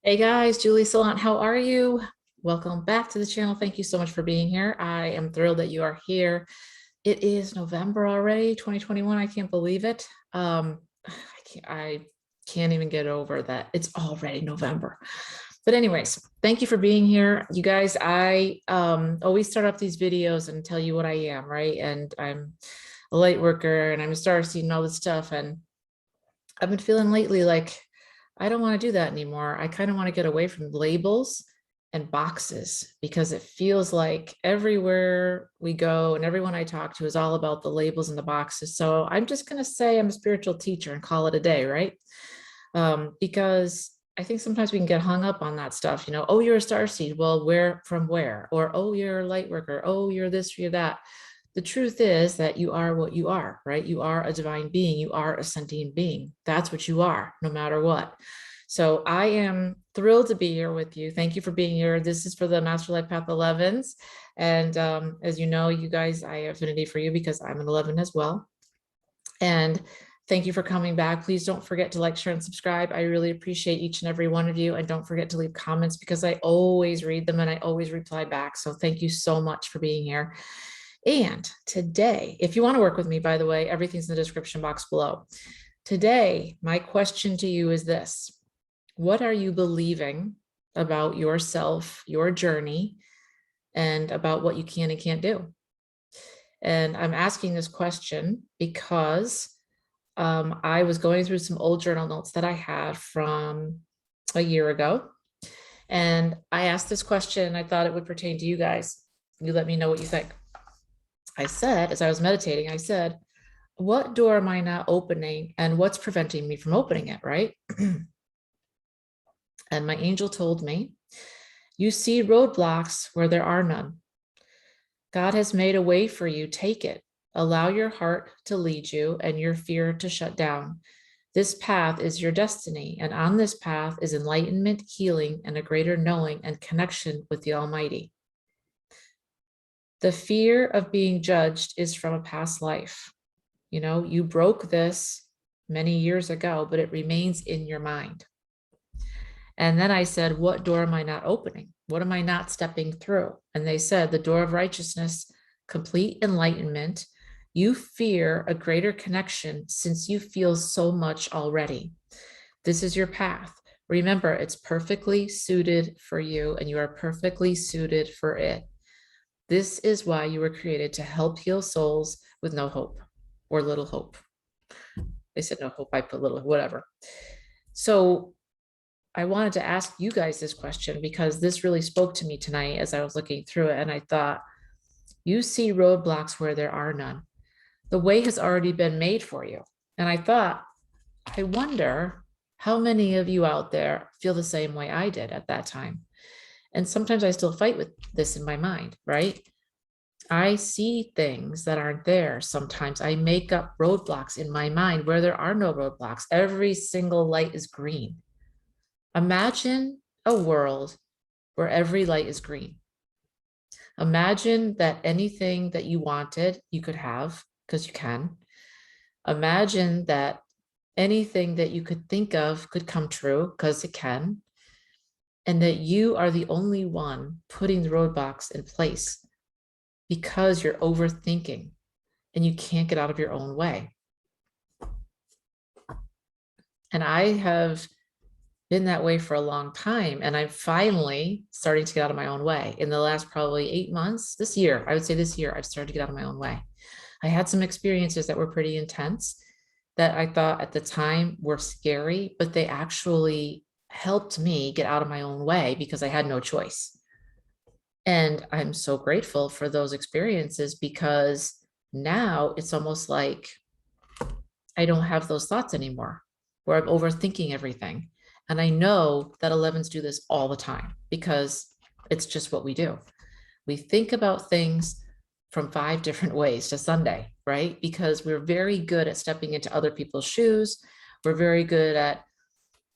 Hey guys, Julie Saillant, how are you? Welcome back to the channel. Thank you so much for being here. I am thrilled that you are here. It is November already, 2021. I can't believe it. I can't even get over that. It's already November. But anyways, thank you for being here. You guys, I always start off these videos and tell you what I am, right? And I'm a light worker and I'm a starseed and all this stuff. And I've been feeling lately like I don't want to do that anymore. I kind of want to get away from labels and boxes because it feels like everywhere we go and everyone I talk to is all about the labels and the boxes. So I'm just going to say I'm a spiritual teacher and call it a day, right? Because I think sometimes we can get hung up on that stuff. Oh, you're a starseed. Well, where from where? Or, oh, you're a light worker. Oh, you're this, you're that. The truth is that you are what you are, right? You are a divine being. You are a sentient being. That's what you are, no matter what. So I am thrilled to be here with you. Thank you for being here. This is for the Master Life Path 11s. And as you know, you guys, I have affinity for you because I'm an 11 as well. And thank you for coming back. Please don't forget to like, share, and subscribe. I really appreciate each and every one of you. And don't forget to leave comments because I always read them and I always reply back. So thank you so much for being here. And today, if you want to work with me, by the way, everything's in the description box below. Today, my question to you is this: what are you believing about yourself, your journey, and about what you can and can't do? And I'm asking this question because I was going through some old journal notes that I had from a year ago. And I asked this question, and I thought it would pertain to you guys. You let me know what you think. I said, as I was meditating, I said, what door am I not opening and what's preventing me from opening it, right? And my angel told me, you see roadblocks where there are none. God has made a way for you. Take it. Allow your heart to lead you and your fear to shut down. This path is your destiny, and on this path is enlightenment, healing, and a greater knowing and connection with the Almighty. The fear of being judged is from a past life. You broke this many years ago, but it remains in your mind. And then I said, what door am I not opening? What am I not stepping through? And they said, the door of righteousness, complete enlightenment. You fear a greater connection since you feel so much already. This is your path. Remember, it's perfectly suited for you and you are perfectly suited for it. This is why you were created to help heal souls with no hope or little hope. They said no hope, I put little, whatever. So I wanted to ask you guys this question because this really spoke to me tonight as I was looking through it. And I thought, you see roadblocks where there are none. The way has already been made for you. And I thought, I wonder how many of you out there feel the same way I did at that time. And sometimes I still fight with this in my mind, right? I see things that aren't there. Sometimes I make up roadblocks in my mind where there are no roadblocks. Every single light is green. Imagine a world where every light is green. Imagine that anything that you wanted, you could have, because you can. Imagine that anything that you could think of could come true, because it can. And that you are the only one putting the roadblocks in place because you're overthinking and you can't get out of your own way. And I have been that way for a long time. And I'm finally starting to get out of my own way. In the last probably 8 months, this year, I would say this year, I've started to get out of my own way. I had some experiences that were pretty intense that I thought at the time were scary, but they actually helped me get out of my own way because I had no choice. And I'm so grateful for those experiences because now it's almost like I don't have those thoughts anymore where I'm overthinking everything. And I know that 11s do this all the time because it's just what we do. We think about things from 5 different ways to Sunday, right? Because we're very good at stepping into other people's shoes. We're very good at,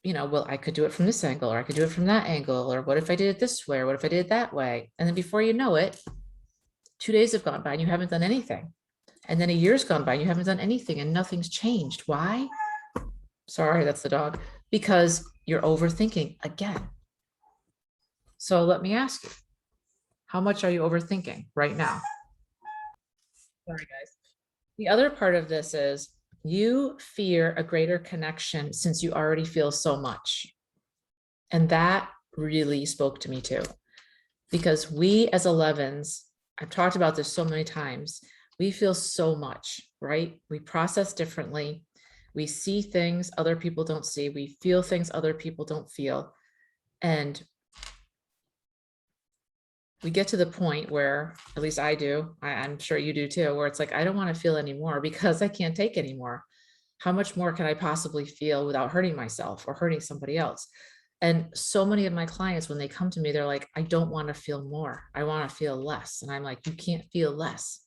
well, I could do it from this angle, or I could do it from that angle, or what if I did it this way, or what if I did it that way? And then before you know it, 2 days have gone by and you haven't done anything. And then a year's gone by and you haven't done anything and nothing's changed. Why? Sorry, that's the dog. Because you're overthinking again. So let me ask you, how much are you overthinking right now? Sorry, guys. The other part of this is you fear a greater connection since you already feel so much. And that really spoke to me too, because we as 11s, I've talked about this so many times, we feel so much, right? We process differently. We see things other people don't see. We feel things other people don't feel. And we get to the point where, at least I do, I'm sure you do too, where it's like, I don't want to feel anymore because I can't take anymore. How much more can I possibly feel without hurting myself or hurting somebody else? And so many of my clients, when they come to me, they're like, I don't want to feel more. I want to feel less. And I'm like, you can't feel less.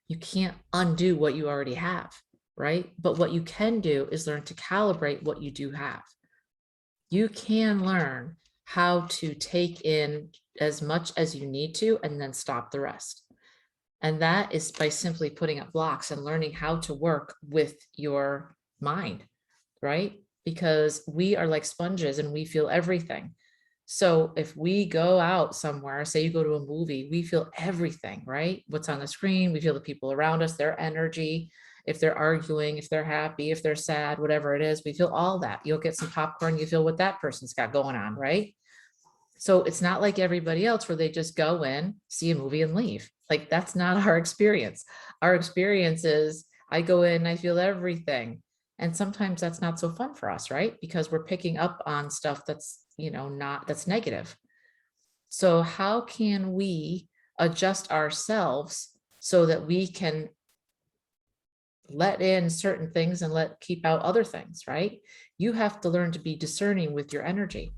You can't undo what you already have, right? But what you can do is learn to calibrate what you do have. You can learn how to take in as much as you need to and then stop the rest. And that is by simply putting up blocks and learning how to work with your mind, right? Because we are like sponges and we feel everything. So if we go out somewhere, say you go to a movie, we feel everything, right? What's on the screen, we feel the people around us, their energy, if they're arguing, if they're happy, if they're sad, whatever it is, we feel all that. You'll get some popcorn, you feel what that person's got going on, right? So it's not like everybody else where they just go in, see a movie and leave. Like that's not our experience. Our experience is I go in, I feel everything. And sometimes that's not so fun for us, right? Because we're picking up on stuff that's, that's negative. So how can we adjust ourselves so that we can let in certain things and keep out other things, right? You have to learn to be discerning with your energy.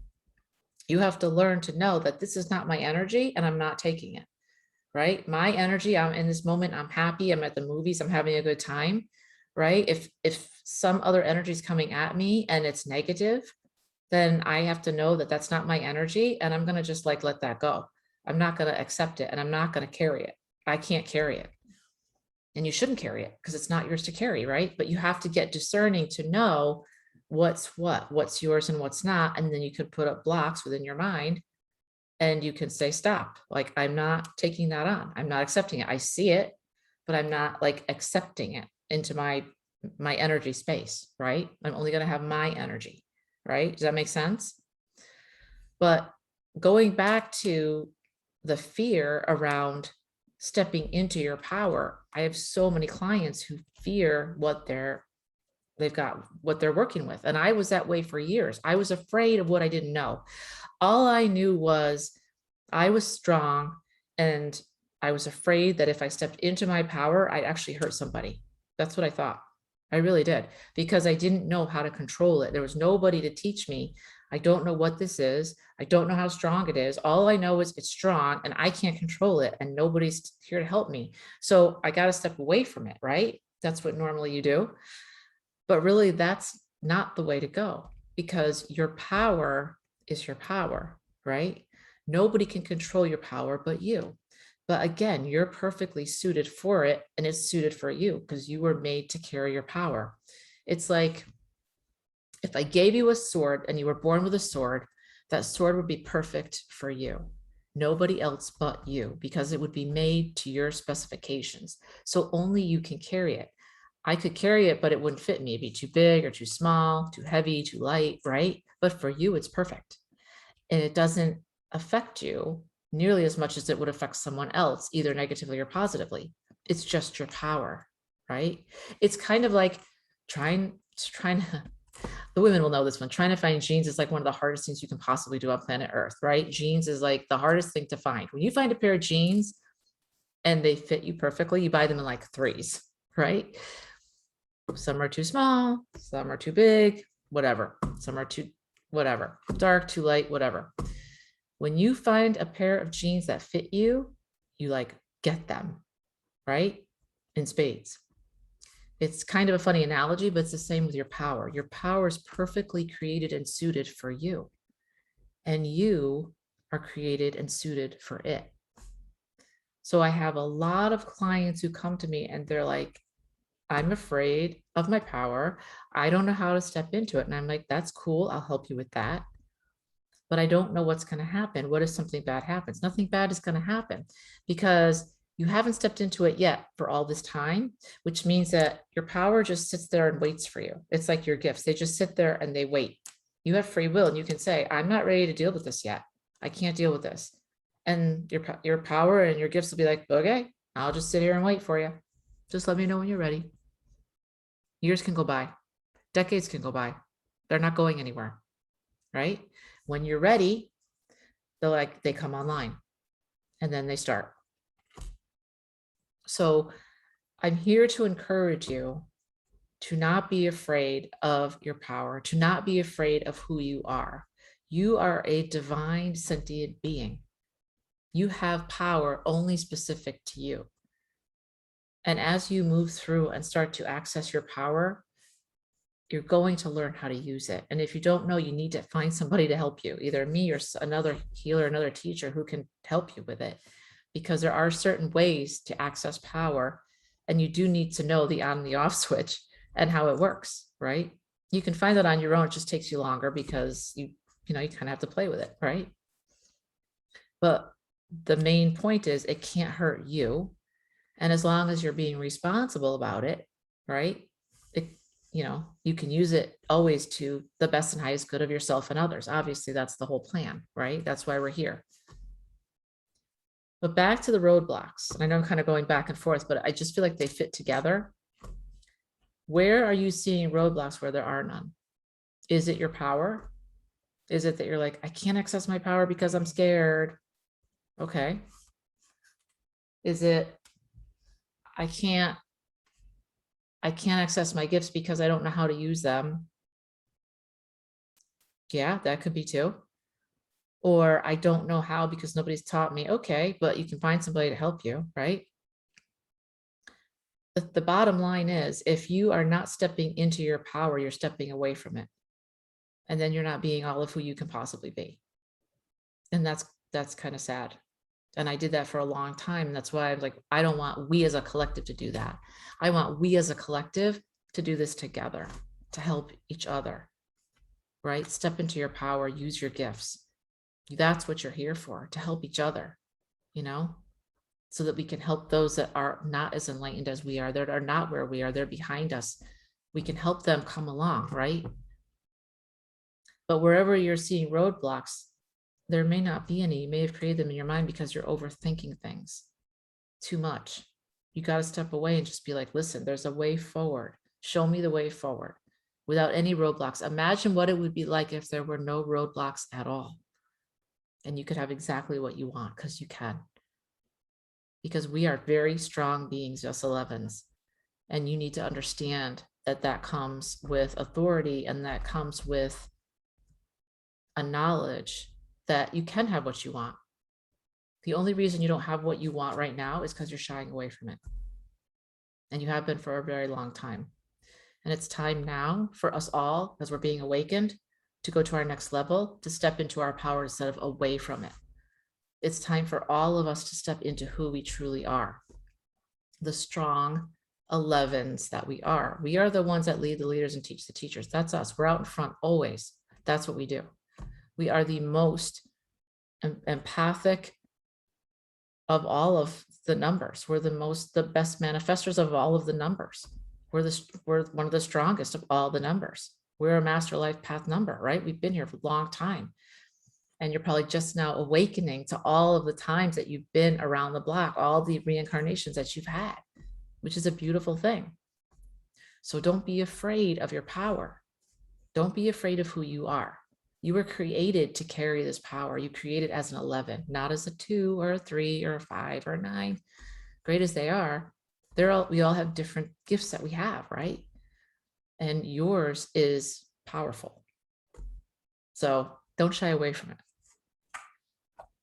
You have to learn to know that this is not my energy and I'm not taking it, right? My energy, I'm in this moment, I'm happy, I'm at the movies, I'm having a good time, right? If some other energy is coming at me and it's negative, then I have to know that that's not my energy and I'm going to just like let that go. I'm not going to accept it and I'm not going to carry it. I can't carry it. And you shouldn't carry it because it's not yours to carry, right? But you have to get discerning to know what's yours and what's not. And then you could put up blocks within your mind and you can say, stop, like, I'm not taking that on. I'm not accepting it. I see it, but I'm not like accepting it into my energy space, right? I'm only going to have my energy, right? Does that make sense? But going back to the fear around stepping into your power, I have so many clients who fear what they've got, what they're working with. And I was that way for years. I was afraid of what I didn't know. All I knew was I was strong and I was afraid that if I stepped into my power, I'd actually hurt somebody. That's what I thought. I really did, because I didn't know how to control it. There was nobody to teach me. I don't know what this is. I don't know how strong it is. All I know is it's strong and I can't control it and nobody's here to help me. So I got to step away from it, right? That's what normally you do. But really, that's not the way to go, because your power is your power, right? Nobody can control your power but you. But again, you're perfectly suited for it and it's suited for you because you were made to carry your power. It's like if I gave you a sword and you were born with a sword, that sword would be perfect for you. Nobody else but you, because it would be made to your specifications. So only you can carry it. I could carry it, but it wouldn't fit me. It'd be too big or too small, too heavy, too light, right? But for you, it's perfect. And it doesn't affect you nearly as much as it would affect someone else, either negatively or positively. It's just your power, right? It's kind of like trying to, the women will know this one, trying to find jeans is like one of the hardest things you can possibly do on planet Earth, right? Jeans is like the hardest thing to find. When you find a pair of jeans and they fit you perfectly, you buy them in like threes, right? Some are too small, some are too big, whatever. Some are too, whatever, dark, too light, whatever. When you find a pair of jeans that fit you, you like get them, right? In spades. It's kind of a funny analogy, but it's the same with your power. Your power is perfectly created and suited for you. And you are created and suited for it. So I have a lot of clients who come to me and they're like, I'm afraid of my power. I don't know how to step into it. And I'm like, that's cool. I'll help you with that. but I don't know what's going to happen. What if something bad happens? Nothing bad is going to happen because you haven't stepped into it yet for all this time, which means that your power just sits there and waits for you. It's like your gifts. They just sit there and they wait. You have free will and you can say, I'm not ready to deal with this yet. I can't deal with this. And your power and your gifts will be like, okay, I'll just sit here and wait for you. Just let me know when you're ready. Years can go by. Decades can go by. They're not going anywhere, right? When you're ready, they come online and then they start. So I'm here to encourage you to not be afraid of your power, to not be afraid of who you are. You are a divine sentient being. You have power only specific to you. And as you move through and start to access your power, you're going to learn how to use it. And if you don't know, you need to find somebody to help you, either me or another healer, another teacher who can help you with it, because there are certain ways to access power. And you do need to know the on and the off switch and how it works, right? You can find that on your own. It just takes you longer because you kind of have to play with it, right? But the main point is it can't hurt you. And as long as you're being responsible about it, right? You can use it always to the best and highest good of yourself and others. Obviously, that's the whole plan, right? That's why we're here. But back to the roadblocks. I know I'm kind of going back and forth, but I just feel like they fit together. Where are you seeing roadblocks where there are none? Is it your power? Is it that you're like, I can't access my power because I'm scared? Okay. Is it, I can't access my gifts because I don't know how to use them? Yeah, that could be too. Or I don't know how because nobody's taught me. Okay, but you can find somebody to help you, right? The bottom line is, if you are not stepping into your power, you're stepping away from it. And then you're not being all of who you can possibly be. And that's kind of sad. And I did that for a long time. And that's why I was like, I don't want we as a collective to do that. I want we as a collective to do this together, to help each other, right? Step into your power, use your gifts. That's what you're here for, to help each other, so that we can help those that are not as enlightened as we are, that are not where we are, they're behind us. We can help them come along, right? But wherever you're seeing roadblocks, there may not be any. You may have created them in your mind because you're overthinking things too much. You got to step away and just be like, listen, there's a way forward. Show me the way forward without any roadblocks. Imagine what it would be like if there were no roadblocks at all. And you could have exactly what you want, because you can. Because we are very strong beings, just 11s. And you need to understand that that comes with authority, and that comes with a knowledge that you can have what you want. The only reason you don't have what you want right now is because you're shying away from it. And you have been for a very long time. And it's time now for us all, as we're being awakened, to go to our next level, to step into our power instead of away from it. It's time for all of us to step into who we truly are. The strong 11s that we are. We are the ones that lead the leaders and teach the teachers. That's us. We're out in front always. That's what we do. We are the most empathic of all of the numbers. We're the best manifestors of all of the numbers. We're one of the strongest of all the numbers. We're a master life path number, right? We've been here for a long time. And you're probably just now awakening to all of the times that you've been around the block, all the reincarnations that you've had, which is a beautiful thing. So don't be afraid of your power. Don't be afraid of who you are. You were created to carry this power. You created as an 11, not as a 2 or a 3 or a 5 or a 9. Great as they are, we all have different gifts that we have, right? And yours is powerful. So don't shy away from it.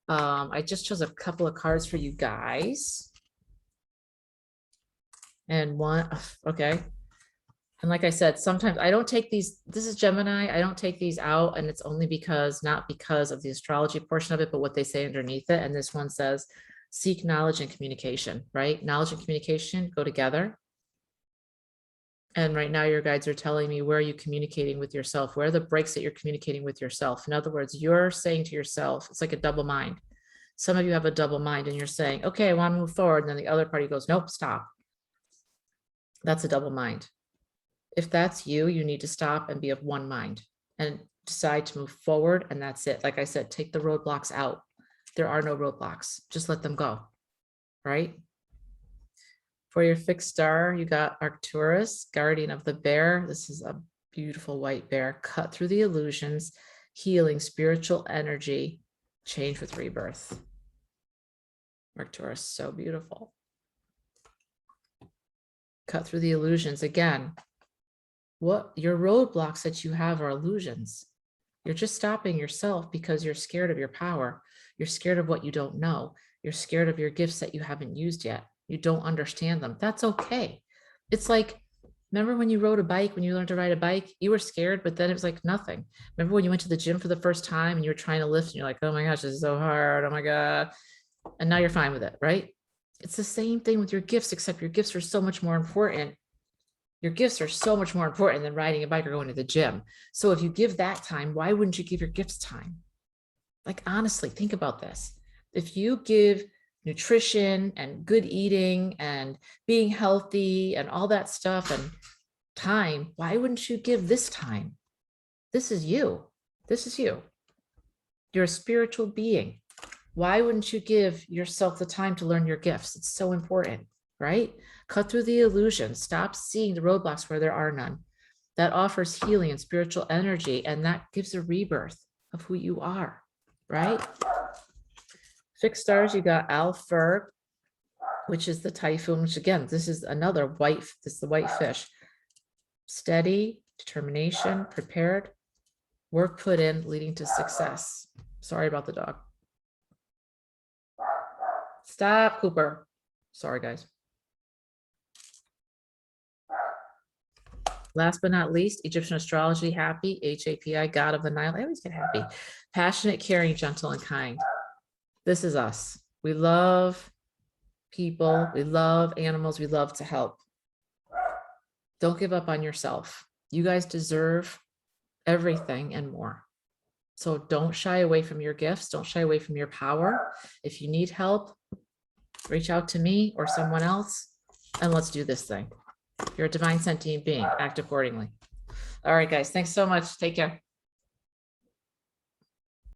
I just chose a couple of cards for you guys. And one, okay. And like I said, sometimes I don't take these, this is Gemini, I don't take these out, and it's only because, not because of the astrology portion of it, but what they say underneath it. And this one says, seek knowledge and communication, right? Knowledge and communication go together. And right now your guides are telling me, where are you communicating with yourself? Where are the breaks that you're communicating with yourself? In other words, you're saying to yourself, it's like a double mind. Some of you have a double mind and you're saying, okay, I want to move forward. And then the other party goes, nope, stop. That's a double mind. If that's you, you need to stop and be of one mind and decide to move forward. And that's it. Like I said, take the roadblocks out. There are no roadblocks. Just let them go. Right? For your fixed star, you got Arcturus, guardian of the bear. This is a beautiful white bear. Cut through the illusions, healing, spiritual energy, change with rebirth. Arcturus, so beautiful. Cut through the illusions. Again, what your roadblocks that you have are illusions. You're just stopping yourself because you're scared of your power. You're scared of what you don't know. You're scared of your gifts that you haven't used yet. You don't understand them. That's okay. It's like, remember when you rode a bike, when you learned to ride a bike, you were scared, but then it was like nothing. Remember when you went to the gym for the first time and you were trying to lift and you're like, oh my gosh, this is so hard. Oh my God. And now you're fine with it, right? It's the same thing with your gifts, except your gifts are so much more important. Your gifts are so much more important than riding a bike or going to the gym. So if you give that time, why wouldn't you give your gifts time? Like, honestly, think about this. If you give nutrition and good eating and being healthy and all that stuff and time, why wouldn't you give this time? This is you. This is you. You're a spiritual being. Why wouldn't you give yourself the time to learn your gifts? It's so important, right? Cut through the illusion. Stop seeing the roadblocks where there are none. That offers healing and spiritual energy, and that gives a rebirth of who you are, right? Fixed stars, you got Alfur, which is the typhoon, which again, this is another white, this is the white fish. Steady, determination, prepared, work put in, leading to success. Sorry about the dog. Stop, Cooper. Sorry, guys. Last but not least, Egyptian astrology, happy, HAPI, God of the Nile. I always get happy. Passionate, caring, gentle, and kind. This is us. We love people. We love animals. We love to help. Don't give up on yourself. You guys deserve everything and more. So don't shy away from your gifts. Don't shy away from your power. If you need help, reach out to me or someone else, and let's do this thing. You're a divine sentient being. Act accordingly. All right, guys. Thanks so much. Take care.